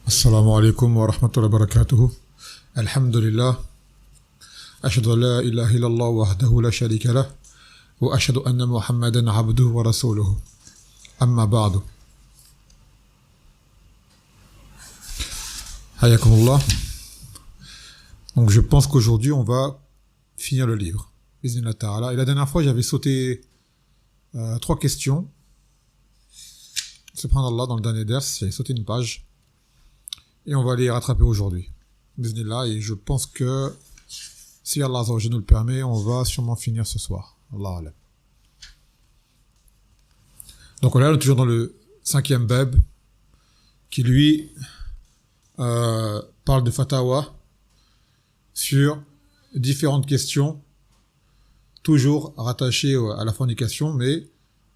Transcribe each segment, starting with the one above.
السلام عليكم ورحمة الله وبركاته. الحمد لله. أشهد أن لا إله إلا الله وحده لا شريك له وأشهد أن محمدا عبده ورسوله. أما بعد. حياكم الله. Donc je pense qu'aujourd'hui on va finir le livre. Bismillah ta'ala. Et la dernière fois j'avais sauté 3 questions. Subhanallah, dans le dernier ders, j'avais sauté une page. Et on va les rattraper aujourd'hui. Bismillah, et je pense que si Allah Azza wa Jalla nous le permet, on va sûrement finir ce soir. Allah Alam. Donc on est toujours dans le 5e bab qui lui parle de fatawa sur différentes questions toujours rattachées à la fornication, mais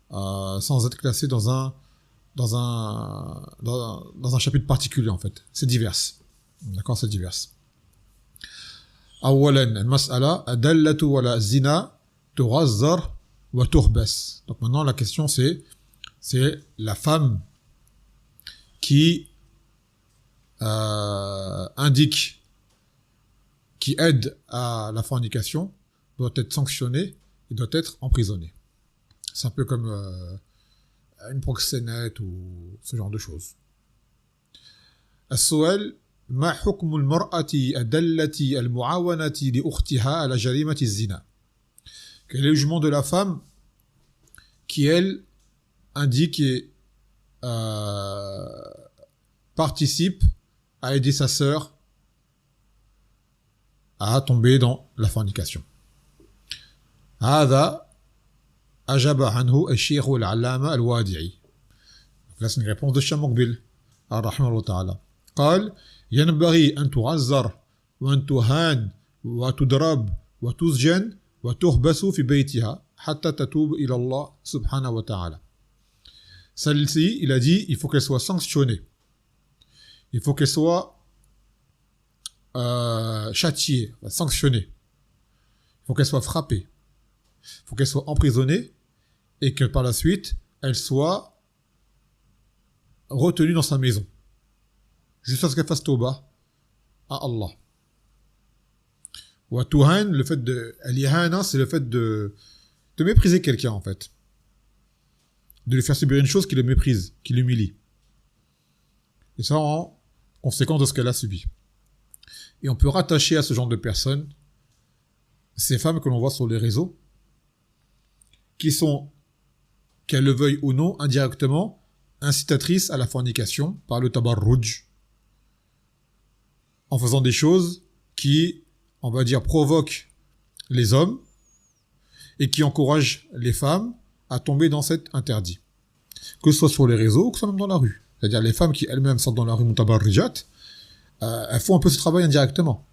sans être classées dans un chapitre particulier en fait. C'est divers. D'accord, c'est divers. أولاً المسألة أدلة ولا الزنا تغزر وتحبس. Donc maintenant la question c'est la femme qui indique, qui aide à la fornication doit être sanctionnée et doit être emprisonnée. C'est un peu comme une proxénète ou ce genre de choses. السؤال ما حكم المرأة الدالة المعاونة لأختها على جريمة الزنا. Quel est le jugement de la femme qui elle indique et participe à aider sa sœur à tomber dans la fornication. هذا أجاب عنه الشيخ العلامة الوادعي. Là c'est une réponse de Cheikh Mouqbil رحمه الله تعالى. قال ينبغي أن تعذر وأن تهان وتضرب وتسجن وتحبس في بيتها حتى تتوب إلى الله سبحانه وتعالى. Celle-ci, il a dit, il faut qu'elle soit sanctionnée. Il faut qu'elle soit châtiée, sanctionnée. Il faut qu'elle soit frappée. Il faut qu'elle soit emprisonnée et que par la suite, elle soit retenue dans sa maison. Jusqu'à ce qu'elle fasse tauba à Allah. Wa tuhan, le fait de... Al-ihana, c'est le fait de mépriser quelqu'un, en fait. De lui faire subir une chose qui le méprise, qui l'humilie. Et ça en conséquence de ce qu'elle a subi. Et on peut rattacher à ce genre de personnes ces femmes que l'on voit sur les réseaux, qui sont, qu'elles le veuillent ou non, indirectement, incitatrices à la fornication par le tabarruj, en faisant des choses qui, on va dire, provoquent les hommes et qui encouragent les femmes à tomber dans cet interdit. Que ce soit sur les réseaux ou que ce soit même dans la rue. C'est-à-dire les femmes qui elles-mêmes sortent dans la rue mutabarrijat, elles font un peu ce travail indirectement.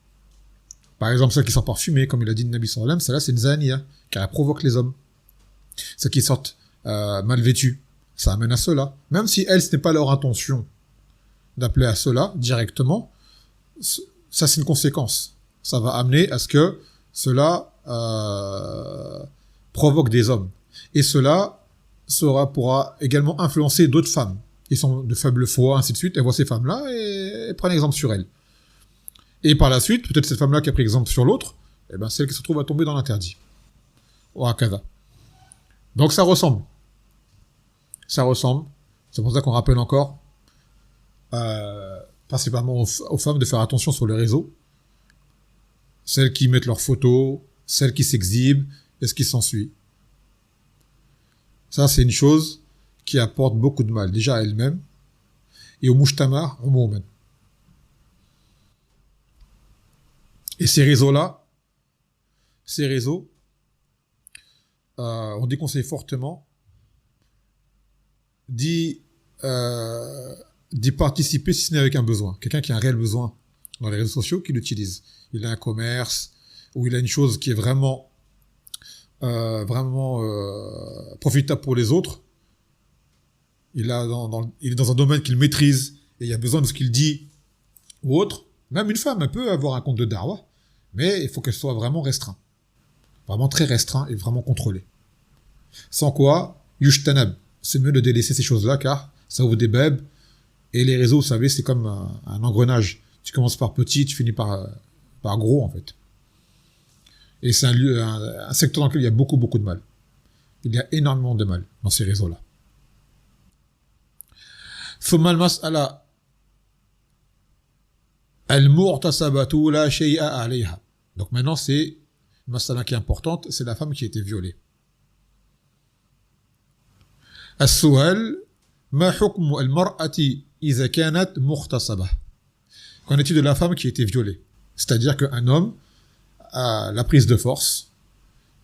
Par exemple, celles qui sont parfumées, comme il a dit le Nabi sallallahu alayhi wa sallam, celle-là c'est une zaniya, car elle provoque les hommes. Celles qui sortent mal vêtues, ça amène à cela. Même si elles, ce n'est pas leur intention d'appeler à cela directement, ça c'est une conséquence. Ça va amener à ce que cela provoque des hommes. Et cela pourra également influencer d'autres femmes qui sont de faible foi, ainsi de suite. Elles voient ces femmes-là et prennent exemple sur elles. Et par la suite, peut-être cette femme-là qui a pris exemple sur l'autre, eh ben, celle qui se trouve à tomber dans l'interdit. Ou à kada. Donc ça ressemble. Ça ressemble. C'est pour ça qu'on rappelle encore, principalement aux femmes, de faire attention sur les réseaux. Celles qui mettent leurs photos, celles qui s'exhibent, et ce qui s'ensuit. Ça, c'est une chose qui apporte beaucoup de mal, déjà à elle-même, et au mujtama, au moment. Et ces réseaux-là, on déconseille fortement d'y participer si ce n'est avec un besoin. Quelqu'un qui a un réel besoin dans les réseaux sociaux, qui l'utilise. Il a un commerce, ou il a une chose qui est vraiment profitable pour les autres. Il est dans un domaine qu'il maîtrise, et il y a besoin de ce qu'il dit, ou autre. Même une femme, elle peut avoir un compte de darwa, mais il faut qu'elle soit vraiment restreinte. Vraiment très restreint et vraiment contrôlé. Sans quoi, yushtanab, c'est mieux de délaisser ces choses-là, car ça ouvre des bèbes Et les réseaux, vous savez, c'est comme un engrenage. Tu commences par petit, tu finis par gros, en fait. Et c'est un secteur dans lequel il y a beaucoup, beaucoup de mal. Il y a énormément de mal dans ces réseaux-là. ثم المسألة المغتصبة لا شيء عليها. Donc maintenant, c'est une masala qui est importante, c'est la femme qui a été violée. السؤال ما حكم المرأة إذا كانت مغتصبة. Qu'en est-il de la femme qui a été violée? C'est-à-dire qu'un homme a la prise de force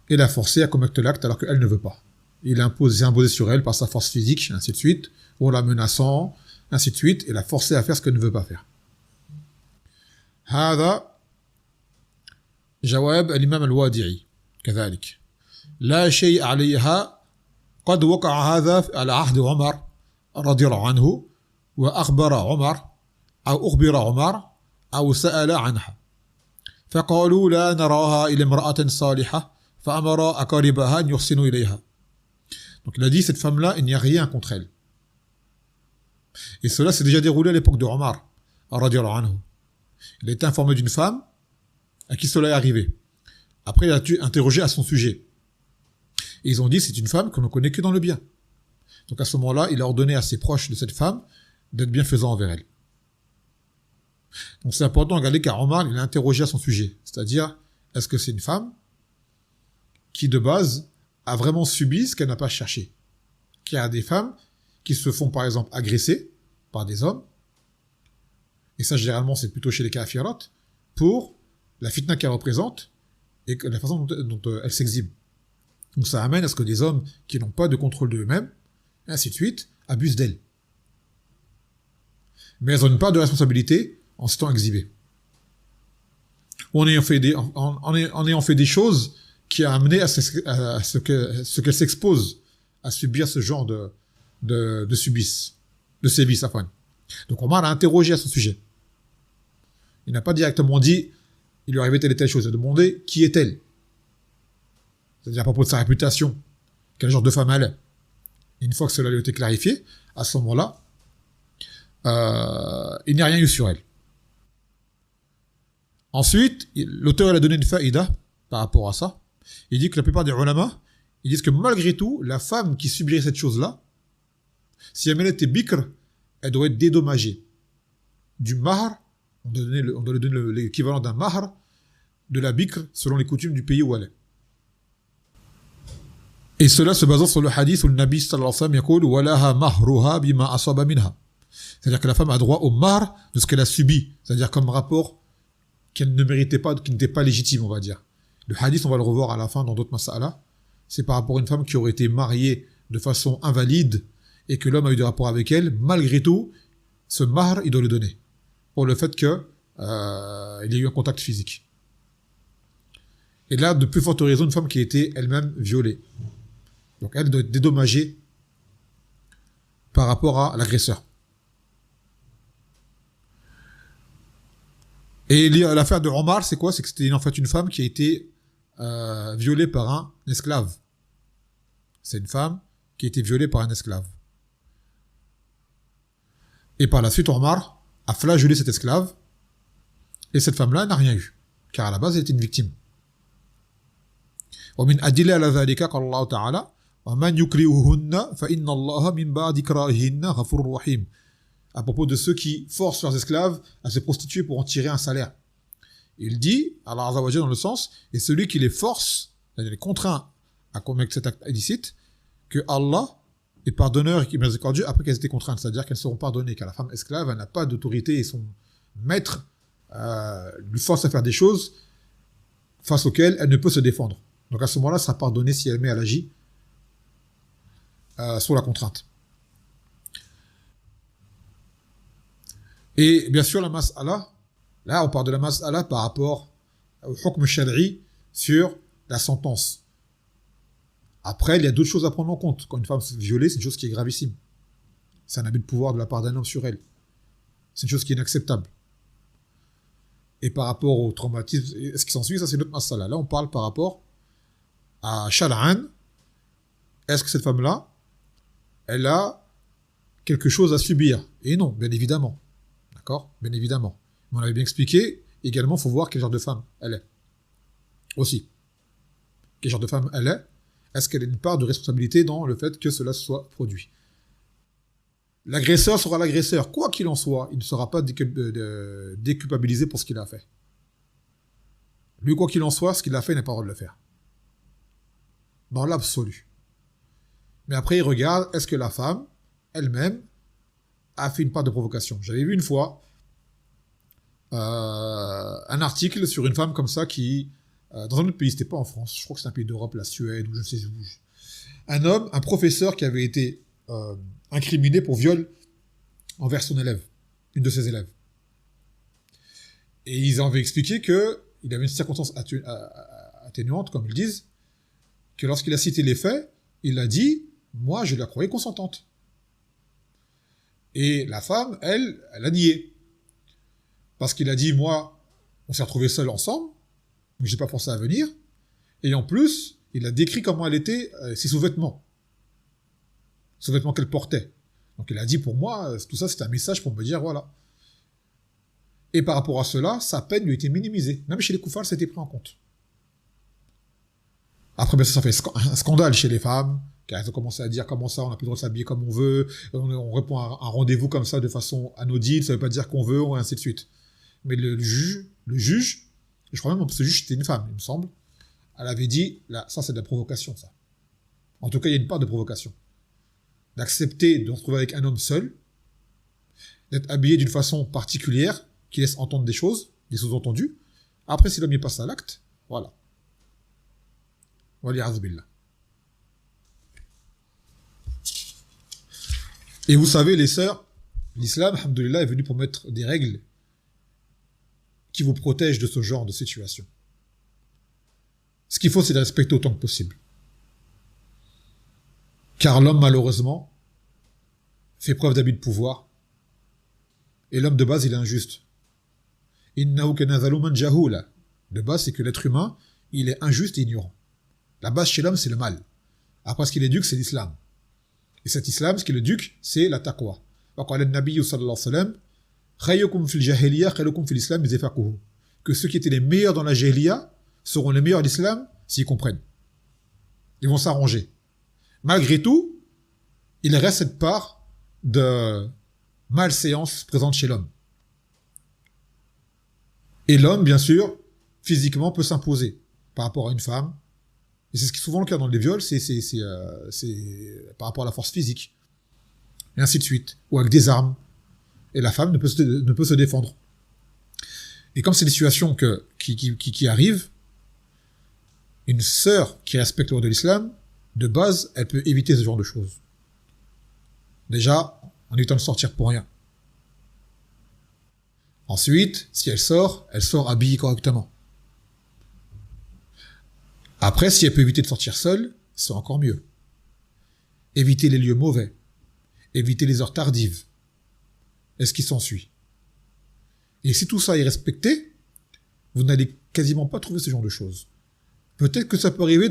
et l'a forcée à commettre l'acte alors qu'elle ne veut pas. Il a imposé sur elle par sa force physique, ainsi de suite, ou en la menaçant, ainsi de suite, et l'a forcée à faire ce qu'elle ne veut pas faire. هذا جواب الإمام الوادعي كذلك لا شيء عليها قد وقع هذا على عهد عمر رضي الله عنه وأخبر عمر أو سأل عنها فقالوا لا نراها إلى امرأة صالحة فأمر أقاربها أن يحسنوا إليها. Donc il a dit, cette femme-là, il n'y a rien contre elle. Et cela s'est déjà déroulé à l'époque de Omar, radiyallahu anhu. Il a été informé d'une femme à qui cela est arrivé. Après, il a interrogé à son sujet. Et ils ont dit, c'est une femme qu'on ne connaît que dans le bien. Donc à ce moment-là, il a ordonné à ses proches de cette femme d'être bienfaisants envers elle. Donc c'est important de regarder car Omar, il a interrogé à son sujet. C'est-à-dire, est-ce que c'est une femme qui, de base, a vraiment subi ce qu'elle n'a pas cherché? Qu'il y a des femmes qui se font, par exemple, agresser par des hommes, et ça, généralement, c'est plutôt chez les kafirat, pour la fitna qu'elle représente, et la façon dont elle s'exhibe. Donc ça amène à ce que des hommes qui n'ont pas de contrôle d'eux-mêmes, et ainsi de suite, abusent d'elle. Mais elles n'ont pas de responsabilité en s'étant exhibées. Ou en ayant fait des choses qui a amené à ce qu'elle s'expose à subir ce genre de sévices. Donc Omar a interrogé à ce sujet. Il n'a pas directement dit, il lui arrivait telle et telle chose. Il a demandé qui est-elle. C'est-à-dire à propos de sa réputation, quel genre de femme elle est. Et une fois que cela lui a été clarifié, à ce moment-là, il n'y a rien eu sur elle. Ensuite, l'auteur il a donné une faïda par rapport à ça. Il dit que la plupart des ulama, ils disent que malgré tout, la femme qui subirait cette chose-là, si elle était bikr, elle doit être dédommagée. Du mahr, on doit lui donner l'équivalent d'un mahr de la bikr selon les coutumes du pays où elle est. Et cela se basant sur le hadith où le Nabi sallallahu alayhi wa sallam yaqul walaha mahruha bima asaba minha. C'est-à-dire que la femme a droit au mahr de ce qu'elle a subi, c'est-à-dire comme rapport qu'elle ne méritait pas, qui n'était pas légitime, on va dire. Le hadith, on va le revoir à la fin dans d'autres mas'ala, c'est par rapport à une femme qui aurait été mariée de façon invalide et que l'homme a eu des rapports avec elle, malgré tout, ce mahr, il doit le donner. Pour le fait que il y a eu un contact physique. Et là, de plus forte raison, une femme qui a été elle-même violée. Donc elle doit être dédommagée par rapport à l'agresseur. Et l'affaire de Omar, c'est quoi? C'est que c'était en fait une femme qui a été violée par un esclave. C'est une femme qui a été violée par un esclave. Et par la suite, Omar a flagellé cet esclave, et cette femme-là n'a rien eu, car à la base, elle était une victime. ومن أدلة على ذلك قال الله تعالى ومن يكرههن فإن الله من بعد إكراههن غفور رحيم. À propos de ceux qui forcent leurs esclaves à se prostituer pour en tirer un salaire. Il dit, Allah Azza wa Jalla dans le sens, et celui qui les force, c'est-à-dire les contraint à commettre cet acte illicite, que Allah est pardonneur et qui est miséricordieux après qu'elles étaient contraintes, c'est-à-dire qu'elles seront pardonnées, car la femme esclave, elle n'a pas d'autorité et son maître lui force à faire des choses face auxquelles elle ne peut se défendre. Donc à ce moment-là, ça sera pardonné si elle agit sur la contrainte. Et bien sûr, la mas'ala, là on parle de la mas'ala par rapport au hukm shari'i sur la sentence. Après, il y a d'autres choses à prendre en compte. Quand une femme se fait violer, c'est une chose qui est gravissime. C'est un abus de pouvoir de la part d'un homme sur elle. C'est une chose qui est inacceptable. Et par rapport au traumatisme, ce qui s'ensuit, ça c'est notre mas'ala. Là, on parle par rapport à Shar'an. Est-ce que cette femme-là, elle a quelque chose à subir. Et non, bien évidemment. D'accord? Bien évidemment. Mais on avait bien expliqué, également, il faut voir quel genre de femme elle est. Aussi. Quel genre de femme elle est. Est-ce qu'elle a une part de responsabilité dans le fait que cela soit produit? L'agresseur sera l'agresseur. Quoi qu'il en soit, il ne sera pas déculpabilisé pour ce qu'il a fait. Lui, quoi qu'il en soit, ce qu'il a fait, il n'a pas le droit de le faire. Dans l'absolu. Mais après, il regarde, est-ce que la femme, elle-même, a fait une part de provocation? J'avais vu une fois un article sur une femme comme ça qui, dans un autre pays, c'était pas en France, je crois que c'est un pays d'Europe, la Suède, ou je ne sais où. Un homme, un professeur qui avait été incriminé pour viol envers son élève, une de ses élèves. Et ils avaient expliqué qu'il avait une circonstance atténuante, comme ils disent, que lorsqu'il a cité les faits, il a dit « Moi, je la croyais consentante ». Et la femme, elle a nié. Parce qu'il a dit « Moi, on s'est retrouvés seuls ensemble, donc j'ai pas forcé à venir. » Et en plus, il a décrit comment elle était, ses sous-vêtements. Sous-vêtements qu'elle portait. Donc il a dit « Pour moi, tout ça, c'est un message pour me dire, voilà. » Et par rapport à cela, sa peine lui était minimisée. Même chez les koufars, ça a été pris en compte. Après, ben, ça fait un scandale chez les femmes, car elles ont commencé à dire comment ça, on n'a plus le droit de s'habiller comme on veut, on répond à un rendez-vous comme ça de façon anodine, ça veut pas dire qu'on veut, et ainsi de suite. Mais le juge, je crois même que ce juge c'était une femme, il me semble, elle avait dit, là, ça c'est de la provocation, ça. En tout cas, il y a une part de provocation. D'accepter de se retrouver avec un homme seul, d'être habillé d'une façon particulière, qui laisse entendre des choses, des sous-entendus. Après, si l'homme y passe à l'acte, voilà. Et vous savez, les sœurs, l'islam, alhamdoulilah, est venu pour mettre des règles qui vous protègent de ce genre de situation. Ce qu'il faut, c'est de respecter autant que possible. Car l'homme, malheureusement, fait preuve d'abus de pouvoir. Et l'homme, de base, il est injuste. Innahu kana zaluman jahula. De base, c'est que l'être humain, il est injuste et ignorant. La base chez l'homme, c'est le mal. Après, ce qui l'éduque, c'est l'islam. Et cet islam, ce qui l'éduque, c'est la taqwa. وقال النبي صلى الله عليه وسلم خيركم في الجاهلية خيركم في الإسلام إذا فقهوا. Que ceux qui étaient les meilleurs dans la jahiliya seront les meilleurs à l'islam s'ils comprennent. Ils vont s'arranger. Malgré tout, il reste cette part de malséance présente chez l'homme. Et l'homme, bien sûr, physiquement peut s'imposer par rapport à une femme. Et c'est souvent le cas dans les viols, c'est par rapport à la force physique. Et ainsi de suite. Ou avec des armes. Et la femme ne peut se défendre. Et comme c'est des situations qui arrivent, une sœur qui respecte le droit de l'islam, de base, elle peut éviter ce genre de choses. Déjà, en évitant de sortir pour rien. Ensuite, si elle sort habillée correctement. Après, si elle peut éviter de sortir seule, c'est encore mieux. Éviter les lieux mauvais. Éviter les heures tardives. Et ce qui s'ensuit. Et si tout ça est respecté, vous n'allez quasiment pas trouver ce genre de choses. Peut-être que ça peut arriver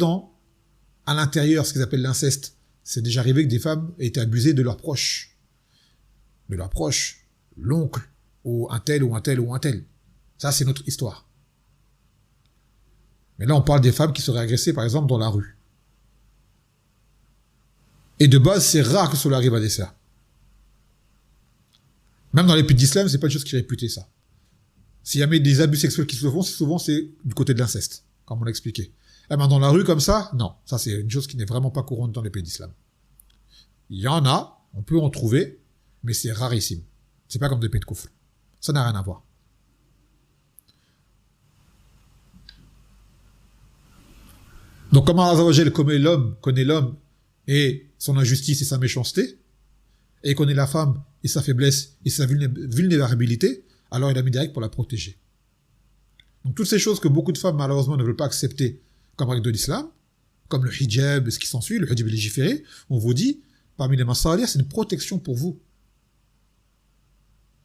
à l'intérieur, ce qu'ils appellent l'inceste. C'est déjà arrivé que des femmes aient été abusées de leurs proches. De leurs proches. L'oncle, ou un tel, ou un tel, ou un tel. Ça, c'est notre histoire. Mais là, on parle des femmes qui seraient agressées, par exemple, dans la rue. Et de base, c'est rare que cela arrive à des sœurs. Même dans les pays d'islam, c'est pas une chose qui est réputée, ça. S'il y a des abus sexuels qui se font, souvent c'est du côté de l'inceste, comme on l'a expliqué. Eh ben, dans la rue, comme ça, non. Ça, c'est une chose qui n'est vraiment pas courante dans les pays d'islam. Il y en a, on peut en trouver, mais c'est rarissime. C'est pas comme des pays de koufr. Ça n'a rien à voir. Donc, comment Allah Azza wa Jal connaît l'homme et son injustice et sa méchanceté, et connaît la femme et sa faiblesse et sa vulnérabilité, alors il a mis des règles pour la protéger. Donc, toutes ces choses que beaucoup de femmes, malheureusement, ne veulent pas accepter comme règles de l'islam, comme le hijab et ce qui s'ensuit, le hijab légiféré, on vous dit, parmi les masalih, c'est une protection pour vous.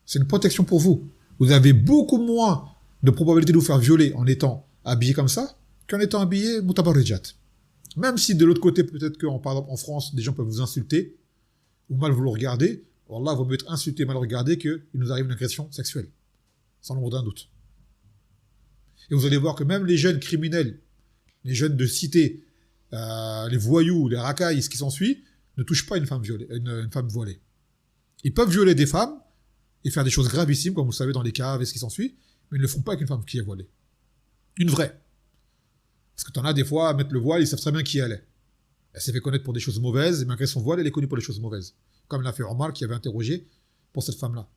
C'est une protection pour vous. Vous avez beaucoup moins de probabilité de vous faire violer en étant habillé comme ça, qu'en étant habillé mutabarrijat. Même si de l'autre côté, peut-être qu'en France, des gens peuvent vous insulter, ou mal vous le regarder, Wallah, il vaut mieux être insulté, mal regardé, qu'il nous arrive une agression sexuelle. Sans l'ombre d'un doute. Et vous allez voir que même les jeunes criminels, les jeunes de cité, les voyous, les racailles, ce qui s'ensuit, ne touchent pas une femme voilée. Ils peuvent violer des femmes et faire des choses gravissimes, comme vous le savez, dans les caves et ce qui s'ensuit, mais ils ne le font pas avec une femme qui est voilée. Une vraie. Parce que t'en as des fois à mettre le voile, ils savent très bien qui elle est. Elle s'est fait connaître pour des choses mauvaises, et malgré son voile, elle est connue pour des choses mauvaises. Comme l'a fait Omar, qui avait interrogé pour cette femme-là.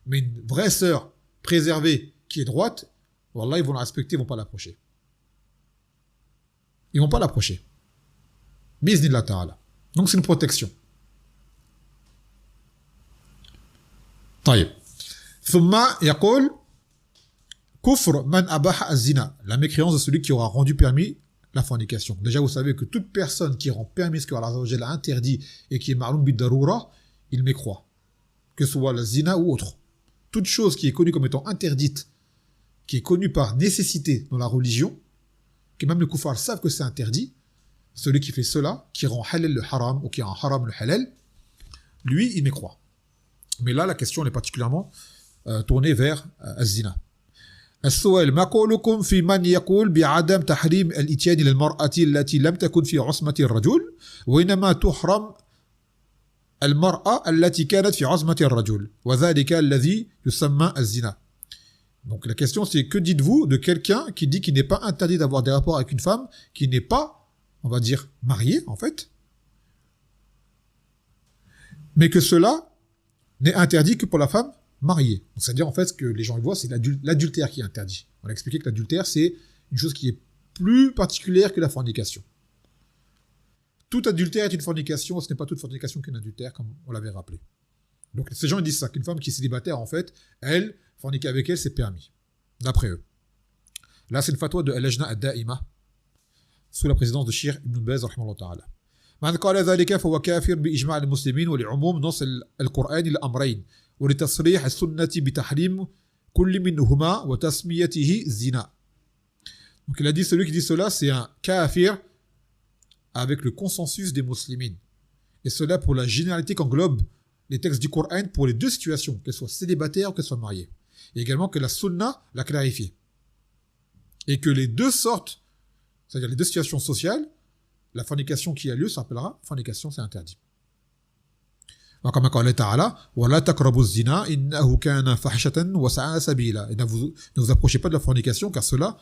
Mais une vraie sœur, préservée, qui est droite, wallah, ils vont la respecter, ils vont pas l'approcher. Ils vont pas l'approcher. Biznillah ta'ala. Donc c'est une protection. طيب. ثم يقول كفر من أباح الزنا. La mécréance de celui qui aura rendu permis la fornication. Déjà, vous savez que toute personne qui rend permis ce que Allah a interdit et qui est ma'loum bid-daroura, il mécroit. Que ce soit la zina ou autre. Toute chose qui est connue comme étant interdite, qui est connue par nécessité dans la religion, que même les koufars savent que c'est interdit, celui qui fait cela, qui rend halal le haram ou qui rend haram le halal, lui, il mécroit. Mais là, la question est particulièrement tournée vers az-zina. السؤال ما قولكم في من يقول بعدم تحريم الاتيان للمرأة التي لم تكن في عصمة الرجل وإنما تحرم المرأة التي كانت في عصمة الرجل وذلك الذي يسمى الزنا. Donc la question c'est que dites-vous de quelqu'un qui dit qu'il n'est pas interdit d'avoir des rapports avec une femme qui n'est pas, on va dire, mariée en fait, mais que cela n'est interdit que pour la femme mariée. C'est-à-dire en fait ce que les gens voient c'est l'adultère qui est interdit. On a expliqué que l'adultère c'est une chose qui est plus particulière que la fornication. Tout adultère est une fornication, ce n'est pas toute fornication qu'un adultère comme on l'avait rappelé. Donc ces gens ils disent ça, qu'une femme qui est célibataire en fait, elle, forniquer avec elle c'est permis, d'après eux. Là c'est une fatwa de Al-Lajna ad-Da'ima sous la présidence de Cheikh Ibn Baz rahimahullah ta'ala. من قال ذلك فهو كافر بإجماع المسلمين ولعموم نص القرآن الأمرين ولتصريح السنة بتحريم كل منهما وتسميته زنا. Donc il a dit celui qui dit cela c'est un kafir avec le consensus des musulmans. Et cela pour la généralité qu'englobe les textes du Coran pour les deux situations, qu'elles soient célibataires ou qu'elles soient mariées. Et également que la sunna l'a clarifié. Et que les deux sortes, c'est-à-dire les deux situations sociales, la fornication qui a lieu s'appellera fornication, c'est interdit. Comme قال تعالى ولا تقربوا الزنا إنه كان فحشة وساء سبيلا. Et ne vous approchez pas de la fornication car cela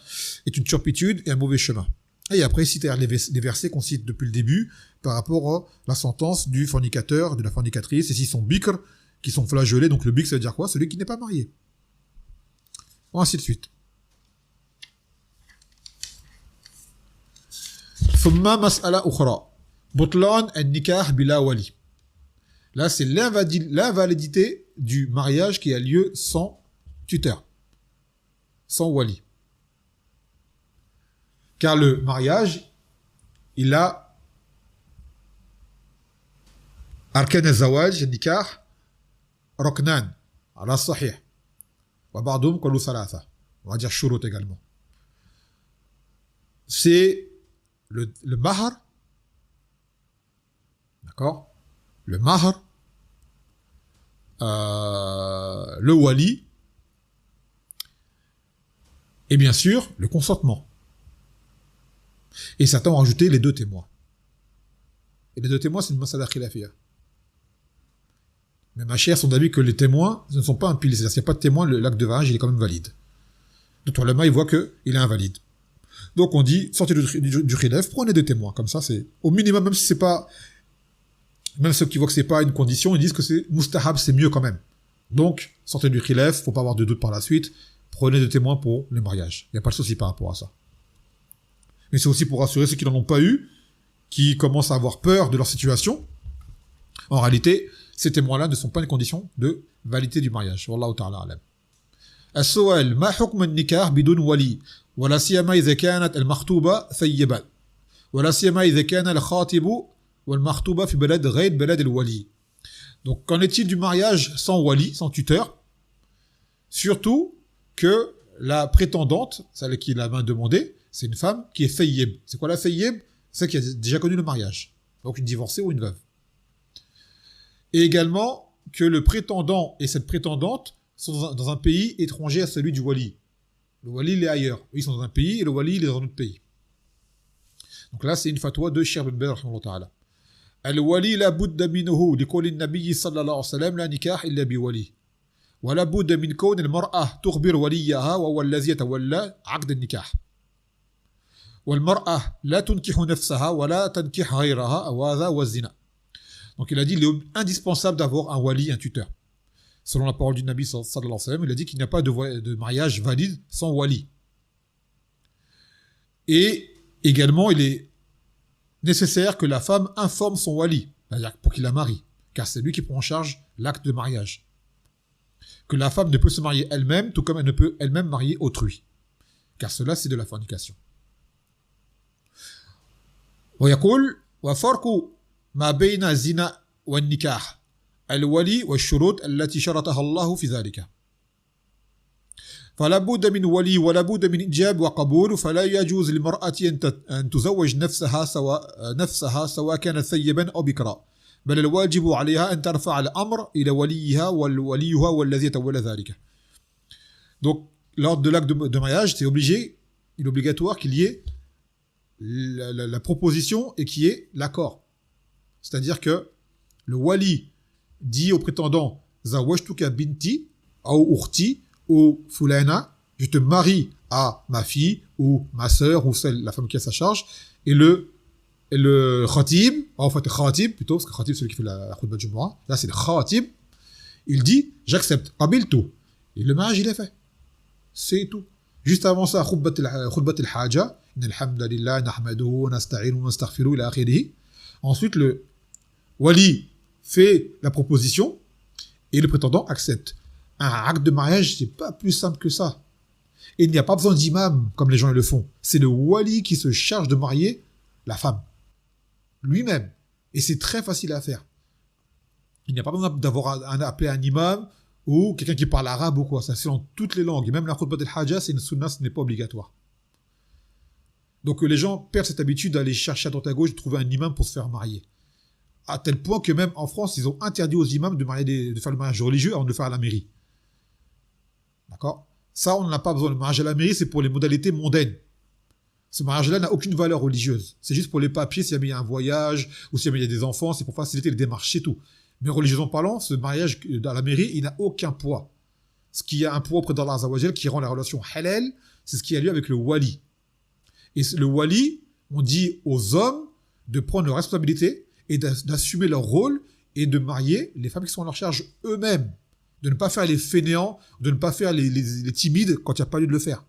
est une turpitude et un mauvais chemin. Et après, citer les versets qu'on cite depuis le début par rapport à la sentence du fornicateur, de la fornicatrice, et s'ils sont bikr, qui sont flageolés, donc le bikr, ça veut dire quoi? Celui qui n'est pas marié. Bon, ainsi de suite. ثم مسألة أخرى بطلان النكاح بلا ولي. Là, c'est l'invalidité du mariage qui a lieu sans tuteur, sans wali. Car le mariage, il a arkan al-zawaj, al-nikah, roknan, ala sahih. Wa ba'dhum qalu thalatha. On va dire shurut également. C'est le mahar, d'accord? Le mahar, le wali, et bien sûr, le consentement. Et certains ont rajouté les deux témoins. Et les deux témoins, c'est une masala khilafiyya. Mais ma chère sont d'avis que les témoins ne sont pas un pilier. C'est-à-dire, s'il n'y a pas de témoin, l'acte de mariage, il est quand même valide. D'autres ulama, ils voient qu'il est invalide. Donc on dit, sortez du khilaf, prenez des témoins. Comme ça, c'est au minimum, même si c'est pas... Même ceux qui voient que c'est pas une condition, ils disent que c'est mustahab, c'est mieux quand même. Donc, sortez du khilaf, faut pas avoir de doute par la suite. Prenez des témoins pour le mariage. Il n'y a pas de souci par rapport à ça. Mais c'est aussi pour rassurer ceux qui n'en ont pas eu, qui commencent à avoir peur de leur situation. En réalité, ces témoins-là ne sont pas une condition de validité du mariage. Wallahu ta'ala alam. السؤال ما حكم النكاح بدون ولي ولا سيما إذا كانت المخطوبة ثيبا ولا سيما إذا كان الخاطب والمخطوبة في بلد غير بلد الولي. Donc qu'en est-il du mariage sans wali, sans tuteur? Surtout que la prétendante, celle qui la main demandée, c'est une femme qui est thayyib. C'est quoi la thayyib? C'est celle qui a déjà connu le mariage. Donc une divorcée ou une veuve. Et également, que le prétendant et cette prétendante sont dans un pays étranger à celui du wali. Le wali, il est ailleurs. Ils sont dans un pays et le wali, il est dans un autre pays. Donc là, c'est une fatwa de Cheikh bin Baz, rahimahullah ta'ala. Al-wali la budda minhu, liqawli an-nabiy sallallahu alayhi wa sallam, la nikah illa bi wali. Wa la budda min kawn al-mar'ah tukhbir waliyaha wa huwa alladhi yatawalla 'aqd an-nikah. والمرأة لا تنكح نفسها ولا تنكح غيرها وهذا هو الزنا. Donc il a dit il est indispensable d'avoir un wali, un tuteur. Selon la parole du Nabi sallallahu alayhi wa sallam, il a dit qu'il n'y a pas de mariage valide sans wali. Et également, il est nécessaire que la femme informe son wali, c'est-à-dire pour qu'il la marie, car c'est lui qui prend en charge l'acte de mariage. Que la femme ne peut se marier elle-même, tout comme elle ne peut elle-même marier autrui, car cela c'est de la fornication. ويقول وفرق ما بين الزنا والنكاح الولي والشروط التي شرطها الله في ذلك فلا بد من ولي ولا بد من إجاب وقبول فلا يجوز للمرأة أن تزوج نفسها سواء كانت ثيبا أو بكرا بل الواجب عليها أن ترفع الأمر إلى وليها والوليها والذي يتولى ذلك. Donc lors de l'acte de mariage, il est obligatoire qu'il y ait la proposition et qui est l'accord. C'est-à-dire que le wali dit au prétendant Zawajtuka binti ou ukhti ou fulana, je te marie à ma fille ou ma sœur ou la femme qui a sa charge, et le khatib, en fait khatib plutôt, parce que khatib c'est celui qui fait la khutbah de Jumu'ah, là c'est le khatib, il dit j'accepte, qabiltu, et le mariage il est fait. C'est tout. Juste avant ça, khutbat al-haja, inna alhamdulillah nahmaduhu wa nasta'inuhu wa nastaghfiruhu ila akhirih. Ensuite, le wali fait la proposition et le prétendant accepte. Un acte de mariage, c'est pas plus simple que ça. Et il n'y a pas besoin d'imam comme les gens le font. C'est le wali qui se charge de marier la femme lui-même. Et c'est très facile à faire. Il n'y a pas besoin d'avoir appelé un imam ou quelqu'un qui parle arabe ou quoi. Ça, c'est dans toutes les langues. Et même la khutbah al-haja, c'est une sunna, ce n'est pas obligatoire. Donc les gens perdent cette habitude d'aller chercher à droite à gauche, de trouver un imam pour se faire marier. À tel point que même en France, ils ont interdit aux imams de faire le mariage religieux avant de le faire à la mairie. D'accord ? Ça, on n'en a pas besoin. Le mariage à la mairie, c'est pour les modalités mondaines. Ce mariage-là n'a aucune valeur religieuse. C'est juste pour les papiers, s'il y a un voyage, ou s'il y a des enfants, c'est pour faciliter les démarches, c'est tout. Mais religieusement parlant, ce mariage à la mairie, il n'a aucun poids. Ce qui a un poids auprès d'Allah Azza wa Jal, qui rend la relation halal, c'est ce qui a lieu avec le wali. Et le wali, on dit aux hommes de prendre leurs responsabilités et d'assumer leur rôle et de marier les femmes qui sont à leur charge eux-mêmes. De ne pas faire les fainéants, de ne pas faire les timides quand il n'y a pas lieu de le faire.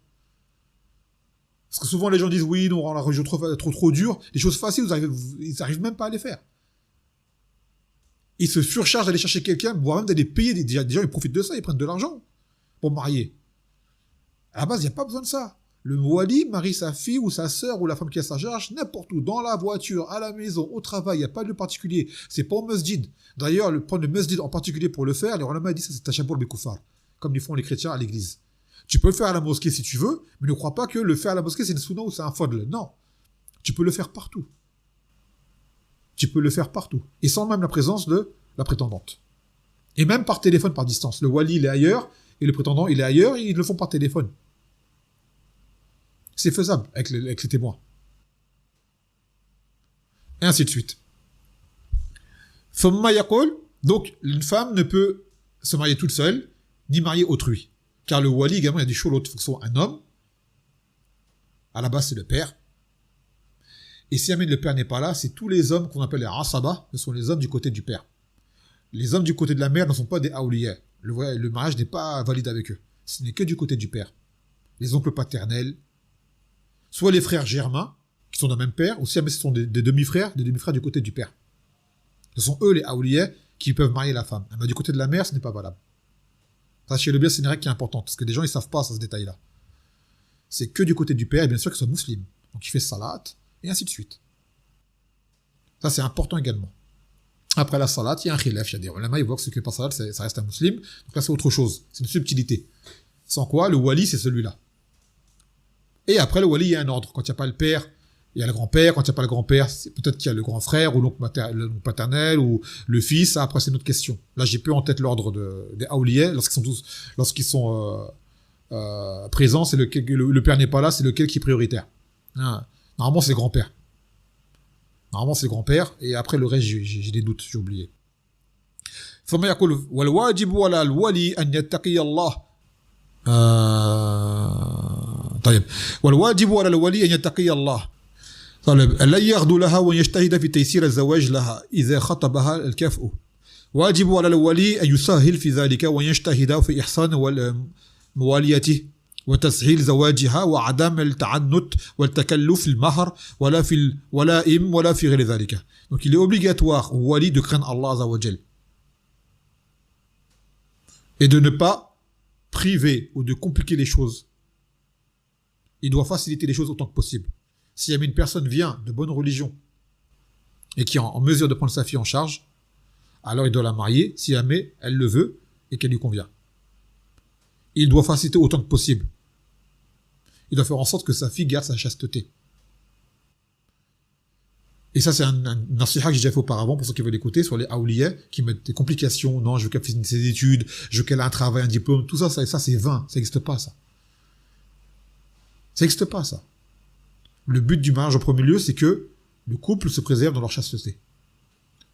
Parce que souvent les gens disent oui, on rend la religion trop dure. Les choses faciles, ils n'arrivent même pas à les faire. Ils se surchargent d'aller chercher quelqu'un, voire même d'aller payer. Des gens, ils profitent de ça, ils prennent de l'argent pour marier. À la base, il n'y a pas besoin de ça. Le wali marie sa fille ou sa sœur ou la femme qui a sa charge n'importe où, dans la voiture, à la maison, au travail, il n'y a pas de particulier. C'est pas au masjid. D'ailleurs, prendre le masjid en particulier pour le faire, les ulama disent que c'est tashabbur bil kufar, comme ils font les chrétiens à l'église. Tu peux le faire à la mosquée si tu veux, mais ne crois pas que le faire à la mosquée c'est une sunna ou c'est un fadl. Non. Tu peux le faire partout. Tu peux le faire partout. Et sans même la présence de la prétendante. Et même par téléphone, par distance. Le wali, il est ailleurs, et le prétendant, il est ailleurs, et ils le font par téléphone. C'est faisable avec les témoins. Et ainsi de suite. Donc, une femme ne peut se marier toute seule, ni marier autrui. Car le wali, également, il y a des shurut. Il faut que ce soit un homme. À la base, c'est le père. Et si jamais le père n'est pas là, c'est tous les hommes qu'on appelle les asaba, ce sont les hommes du côté du père. Les hommes du côté de la mère ne sont pas des awliya. Le mariage n'est pas valide avec eux. Ce n'est que du côté du père. Les oncles paternels, soit les frères germains, qui sont d'un même père, ou si jamais ce sont des demi-frères du côté du père. Ce sont eux les awliya qui peuvent marier la femme. Mais du côté de la mère, ce n'est pas valable. Sachez-le bien, c'est une règle qui est importante, parce que des gens, ils ne savent pas ça, ce détail-là. C'est que du côté du père, et bien sûr qu'il soit musulman. Donc il fait salat, et ainsi de suite. Ça, c'est important également. Après la salat, il y a un khilaf, il y a des ulama, ils voient que ce qui n'est pas salat, ça reste un musulman. Donc là, c'est autre chose. C'est une subtilité. Sans quoi, le wali, c'est celui-là. Et après, le wali, il y a un ordre. Quand il n'y a pas le père, Il y a le grand-père, quand il n'y a pas le grand-père, c'est peut-être qu'il y a le grand frère ou l'oncle paternel ou le fils. Ça, après, c'est une autre question. Là, j'ai plus en tête l'ordre des Aouliya. Lorsqu'ils sont présents, c'est le père n'est pas là, c'est lequel qui est prioritaire. Normalement, c'est le grand-père. Normalement, c'est le grand-père. Et après, le reste, j'ai des doutes, j'ai oublié. ثم يقول والواجب على الولي أن يتقي الله طيب والواجب على الولي أن يتقي الله طيب ألا يغدو لها ويجتهد في تيسير الزواج لها إذا خطبها الكفء واجب على الولي أن يسهل في ذلك ويجتهد في إحسان مواليته وتسهيل زواجها وعدم التعنت والتكلف في المهر ولا في الولائم ولا في غير ذلك. Donc il est obligatoire au wali de craindre Allah Azza wa Jal et de ne pas priver ou de compliquer les choses. Il doit faciliter les choses autant que possible. Si jamais une personne vient de bonne religion et qui est en mesure de prendre sa fille en charge, alors il doit la marier si jamais elle le veut et qu'elle lui convient. Il doit faciliter autant que possible. Il doit faire en sorte que sa fille garde sa chasteté. Et ça, c'est un nasiha que j'ai déjà fait auparavant, pour ceux qui veulent l'écouter, sur les Aouliya, qui mettent des complications. Non, je veux qu'elle finisse ses études, je veux qu'elle ait un travail, un diplôme. Tout ça, c'est vain. Ça n'existe pas, ça. Ça n'existe pas, ça. Le but du mariage, en premier lieu, c'est que le couple se préserve dans leur chasteté.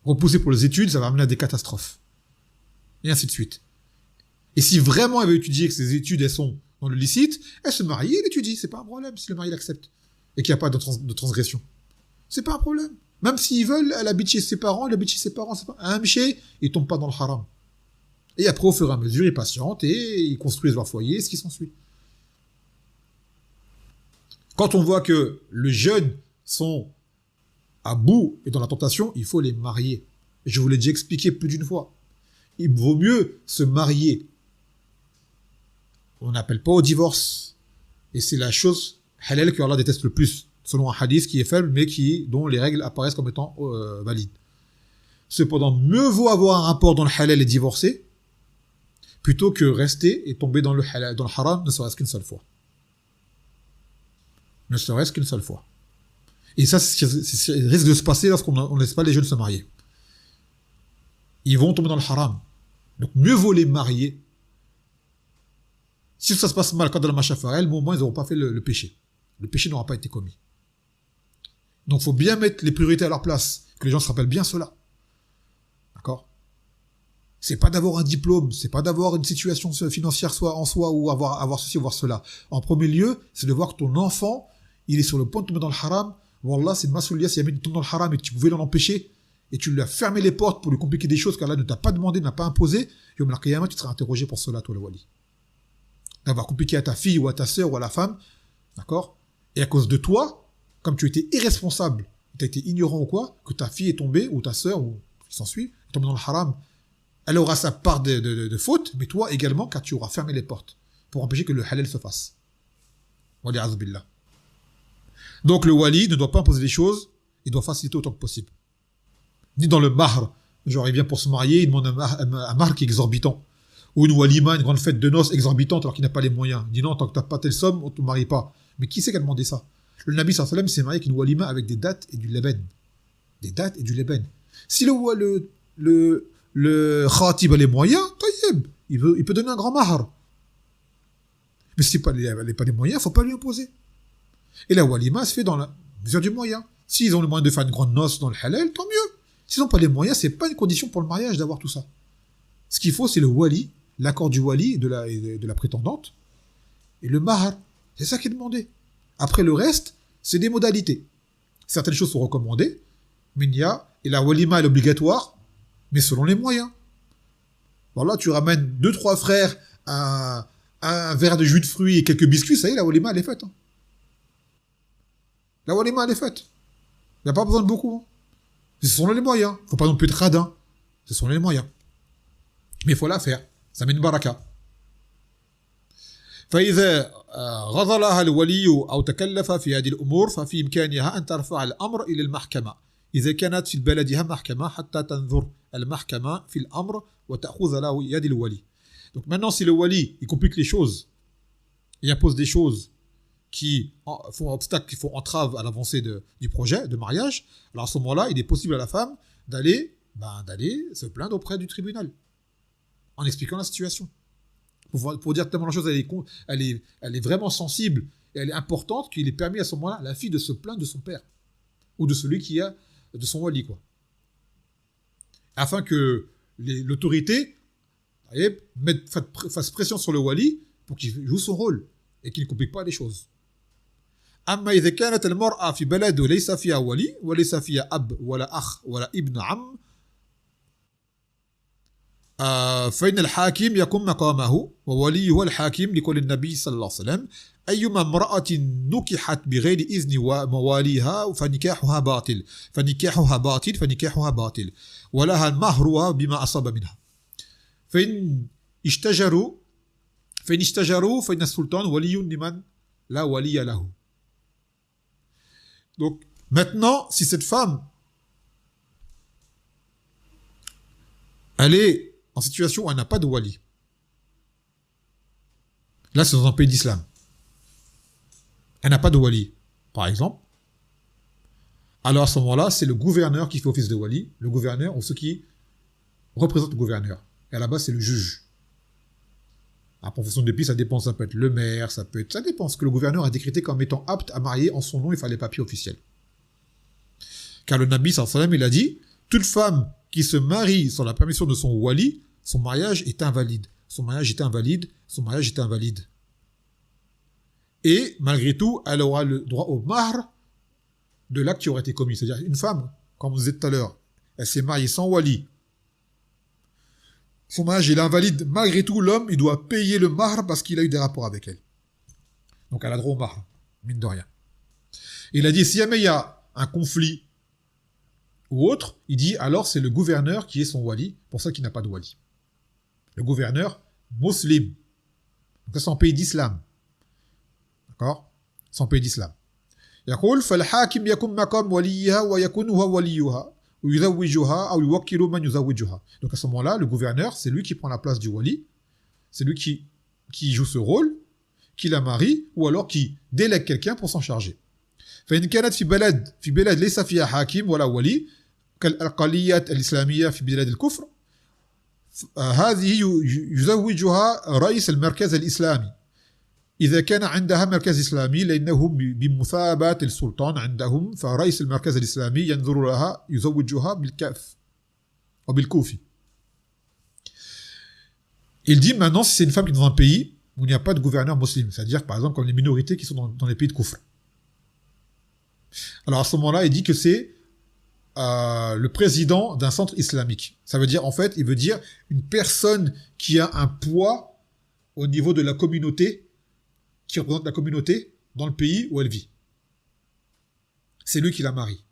Repousser pour les études, ça va amener à des catastrophes. Et ainsi de suite. Et si vraiment elle veut étudier, que ses études, elles sont dans le licite, elle se marie, elle étudie. C'est pas un problème si le mari l'accepte. Et qu'il n'y a pas de transgression. C'est pas un problème. Même s'ils veulent, elle habite chez ses parents, elle habite chez ses parents, c'est pas un mché, ils tombent pas dans le haram. Et après, au fur et à mesure, ils patientent et ils construisent leur foyer, ce qui s'ensuit. Quand on voit que les jeunes sont à bout et dans la tentation, il faut les marier. Je vous l'ai déjà expliqué plus d'une fois. Il vaut mieux se marier. On n'appelle pas au divorce. Et c'est la chose halal que Allah déteste le plus, selon un hadith qui est faible, mais dont les règles apparaissent comme étant valides. Cependant, mieux vaut avoir un rapport dans le halal et divorcer, plutôt que rester et tomber dans le haram, ne serait-ce qu'une seule fois. Ne serait-ce qu'une seule fois. Et ça, c'est ce qui risque de se passer lorsqu'on ne laisse pas les jeunes se marier. Ils vont tomber dans le haram. Donc, mieux vaut les marier. Si ça se passe mal, quand dans la machafarel, au moins, ils n'auront pas fait le péché. Le péché n'aura pas été commis. Donc, il faut bien mettre les priorités à leur place, que les gens se rappellent bien cela. D'accord ? C'est pas d'avoir un diplôme, c'est pas d'avoir une situation financière soit en soi, ou avoir ceci, ou avoir cela. En premier lieu, c'est de voir que ton enfant, il est sur le point de tomber dans le haram. Wallah, c'est une masoulia, si jamais il tombe dans le haram et que tu pouvais l'en empêcher, et tu lui as fermé les portes pour lui compliquer des choses qu'Allah ne t'a pas demandé, n'a pas imposé, Yom al-Qiyamah, tu seras interrogé pour cela, toi, le wali. D'avoir compliqué à ta fille, ou à ta sœur, ou à la femme, d'accord ? Et à cause de toi, comme tu étais irresponsable, tu as été ignorant ou quoi, que ta fille est tombée, ou ta sœur, ou qui s'ensuit, est tombée dans le haram, elle aura sa part de faute, mais toi également, car tu auras fermé les portes, pour empêcher que le halal se fasse. Wali azubillah. Donc le wali ne doit pas imposer des choses, il doit faciliter autant que possible. Ni dans le mahr, genre il vient pour se marier, il demande un mahr qui est exorbitant. Ou une walima, une grande fête de noces exorbitante alors qu'il n'a pas les moyens. Il dit non, tant que tu n'as pas telle somme, on ne te marie pas. Mais qui c'est qui a demandé ça ? Le Nabi sallallahu alayhi wa sallam s'est marié avec une walima avec des dattes et du leben. Des dattes et du leben. Si le khatib a les moyens, taïeb, il peut donner un grand mahr. Mais s'il n'a pas les moyens, il ne faut pas lui imposer. Et la walima se fait dans la mesure du moyen. S'ils ont le moyen de faire une grande noce dans le halal, tant mieux. S'ils n'ont pas les moyens, c'est pas une condition pour le mariage d'avoir tout ça. Ce qu'il faut, c'est le wali, l'accord du wali et de la prétendante, et le mahar. C'est ça qui est demandé. Après le reste, c'est des modalités. Certaines choses sont recommandées, mais et la walima est obligatoire, mais selon les moyens. Voilà, tu ramènes 2-3 frères, un verre de jus de fruits et quelques biscuits, ça y est, la walima, elle est faite. Hein. La walima, elle est faite. Il n'y a pas besoin de beaucoup. Hein. Ce sont les moyens. Il ne faut pas non plus être radin. Ce sont les moyens. Mais il faut la faire. Ça met une baraka. فإذا غضلها الولي أو تكلف في هذه الأمور ففي إمكانها أن ترفع الأمر إلى المحكمة إذا كانت في بلدها محكمة حتى تنظر المحكمة في الأمر وتأخذ له يد الولي. Donc maintenant si le wali il complique les choses, il impose des choses font obstacle, qui font entrave à l'avancée du projet de mariage, alors à ce moment-là, il est possible à la femme d'aller se plaindre auprès du tribunal, en expliquant la situation. Pour dire tellement la chose, elle est vraiment sensible, et elle est importante, qu'il est permis à ce moment-là à la fille de se plaindre de son père, ou de celui qui a, de son wali, quoi. Afin que l'autorité fasse pression sur le wali pour qu'il joue son rôle et qu'il ne complique pas les choses. أما إذا كانت المرأة في بلد ليس فيها ولي وليس فيها أب ولا أخ ولا ابن عم فإن الحاكم يقوم مقامه ووليه الحاكم لقول النبي صلى الله عليه وسلم أيما امرأة نكحت بغير إذن مواليها فنكاحها باطل ولها مهرها بما أصاب منها فإن اشتجروا فإن السلطان ولي لمن لا ولي له. Donc maintenant, si cette femme elle est en situation où elle n'a pas de wali, là c'est dans un pays d'islam, elle n'a pas de wali, par exemple, alors à ce moment-là, c'est le gouverneur qui fait office de wali, le gouverneur ou ceux qui représentent le gouverneur. Et à la base, c'est le juge. Après, en fonction des pays, ça dépend, ça peut être le maire, ça dépend ce que le gouverneur a décrété comme étant apte à marier en son nom, il fallait les papiers officiels. Car le Nabi sallallahu alayhi wa sallam, il a dit, toute femme qui se marie sans la permission de son wali, son mariage est invalide. Son mariage est invalide, son mariage est invalide. Et malgré tout, elle aura le droit au mahr de l'acte qui aurait été commis. C'est-à-dire une femme, comme vous disiez tout à l'heure, elle s'est mariée sans wali. Son mariage est invalide. Malgré tout, l'homme, il doit payer le mahr parce qu'il a eu des rapports avec elle. Donc elle a droit au mahr, mine de rien. Il a dit, si jamais il y a un conflit ou autre, il dit, alors c'est le gouverneur qui est son wali, pour ça qu'il n'a pas de wali. Le gouverneur musulman. Donc ça, c'est en pays d'islam. D'accord? C'est en pays d'islam. يقول فالحاكم يكون مقام وليها ويكون هو وليها ويزوجها أو يوكل من يزوجها. Donc à ce moment-là, le gouverneur, c'est lui qui prend la place du wali, c'est lui qui joue ce rôle, qui la marie, ou alors qui délègue quelqu'un pour s'en charger. فإن كانت في بلد ليس فيها حاكم ولا ولي كالأقليات الإسلامية في بلاد الكفر هذه يزوجها رئيس المركز الإسلامي إذا كان عندها مركز إسلامي لأنه بمثابة السلطان عندهم فرئيس المركز الإسلامي ينظر لها يزوجها بالكاف أو بالكوفي. Il dit maintenant si c'est une femme qui est dans un pays où il n'y a pas de gouverneur musulman, c'est-à-dire par exemple comme les minorités qui sont dans les pays de Kufr. Alors à ce moment-là, il dit que c'est le président d'un centre islamique. Ça veut dire, en fait, il veut dire une personne qui a un poids au niveau de la communauté, qui représente la communauté dans le pays où elle vit. C'est lui qui la marie.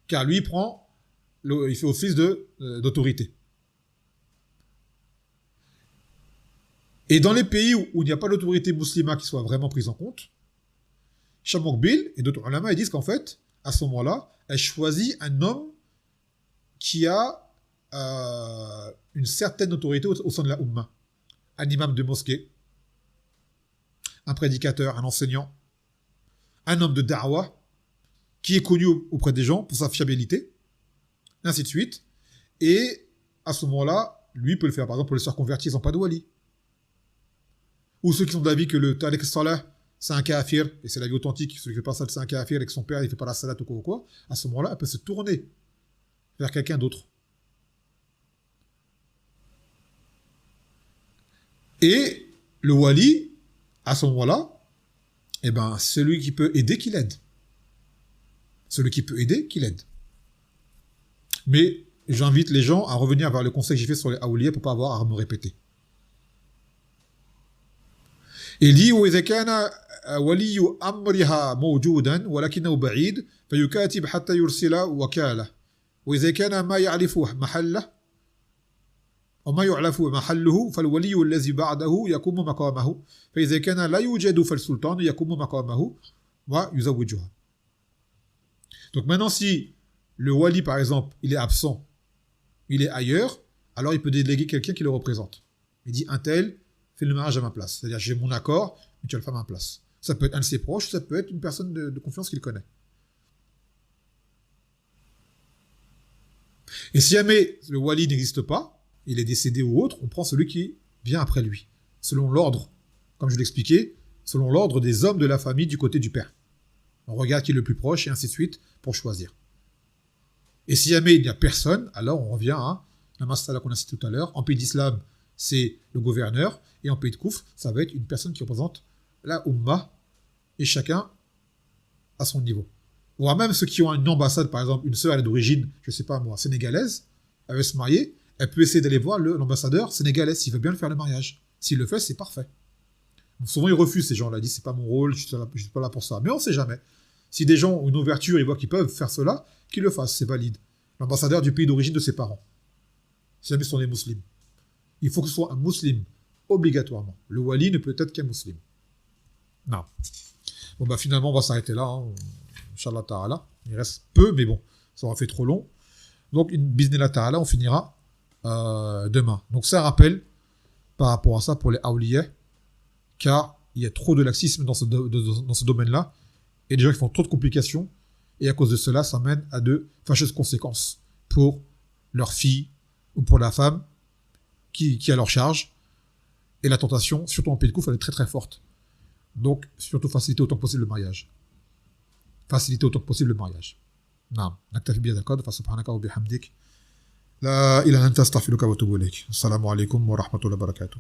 Car lui, il fait office d'autorité. Et dans les pays où il n'y a pas d'autorité musulmane qui soit vraiment prise en compte, Shamokbil et d'autres ulama, ils disent qu'en fait, à ce moment-là, elle choisit un homme qui a une certaine autorité au sein de la Ummah. Un imam de mosquée, un prédicateur, un enseignant, un homme de da'wah, qui est connu auprès des gens pour sa fiabilité, ainsi de suite. Et à ce moment-là, lui peut le faire. Par exemple, pour les sœurs converties, ils n'ont pas de wali. Ou ceux qui sont d'avis que le Tariq Salah, c'est un kafir, et c'est la vie authentique, celui qui fait pas ça, c'est un kafir, et que son père, il fait pas la salat ou quoi, à ce moment-là, elle peut se tourner vers quelqu'un d'autre. Et le wali, à ce moment-là, eh ben, celui qui peut aider, qu'il aide. Celui qui peut aider, qu'il aide. Mais j'invite les gens à revenir vers le conseil que j'ai fait sur les awliya pour pas avoir à me répéter. Il dit وإذا كان ولي أمرها موجودا ولكنه بعيد فيكاتب حتى يرسل وكالة وإذا كان ما يعرف محله وما يعرف محله فالولي الذي بعده يقوم مقامه فإذا كان لا يوجد فالسلطان يقوم مقامه ويزوجها. Donc maintenant si le wali par exemple il est absent, il est ailleurs, alors il peut déléguer quelqu'un qui le représente. Il dit un tel fait le mariage à ma place. C'est-à-dire j'ai mon accord, mais tu as la femme à la place. Ça peut être un de ses proches, ça peut être une personne de confiance qu'il connaît. Et si jamais le wali n'existe pas, il est décédé ou autre, on prend celui qui vient après lui, selon l'ordre, comme je l'expliquais, selon l'ordre des hommes de la famille du côté du père. On regarde qui est le plus proche et ainsi de suite pour choisir. Et si jamais il n'y a personne, alors on revient à la masala qu'on a citée tout à l'heure. En pays d'islam, c'est le gouverneur, et en pays de Kouf, ça va être une personne qui représente la Ummah, et chacun à son niveau. Ou même ceux qui ont une ambassade, par exemple, une sœur, elle est d'origine, je sais pas moi, sénégalaise, elle veut se marier, elle peut essayer d'aller voir l'ambassadeur sénégalais s'il veut bien le faire le mariage. S'il le fait, c'est parfait. Donc, souvent, ils refusent, ces gens-là, ils disent c'est pas mon rôle, je suis pas là pour ça. Mais on sait jamais. Si des gens ont une ouverture, ils voient qu'ils peuvent faire cela, qu'ils le fassent, c'est valide. L'ambassadeur du pays d'origine de ses parents. Si jamais ce sont des musulmans. Il faut que ce soit un musulman, obligatoirement. Le wali ne peut être qu'un musulman. Non. Bon, bah finalement, on va s'arrêter là. Hein. Inch'Allah ta'ala. Il reste peu, mais bon, ça aura fait trop long. Donc, une bismillah ta'ala, on finira demain. Donc, c'est un rappel par rapport à ça pour les awliyas, car il y a trop de laxisme dans ce domaine-là, et des gens qui font trop de complications, et à cause de cela, ça mène à de fâcheuses conséquences pour leur fille ou pour la femme qui a leur charge. Et la tentation, surtout en pays de Kouf, elle est très très forte. Donc, surtout faciliter autant que possible le mariage. Faciliter autant que possible le mariage. نعم نكتفي بهذا القدر فسبحانك وبحمدك لا إله إلا أنت أستغفرك وأتوب إليك السلام عليكم ورحمة الله وبركاته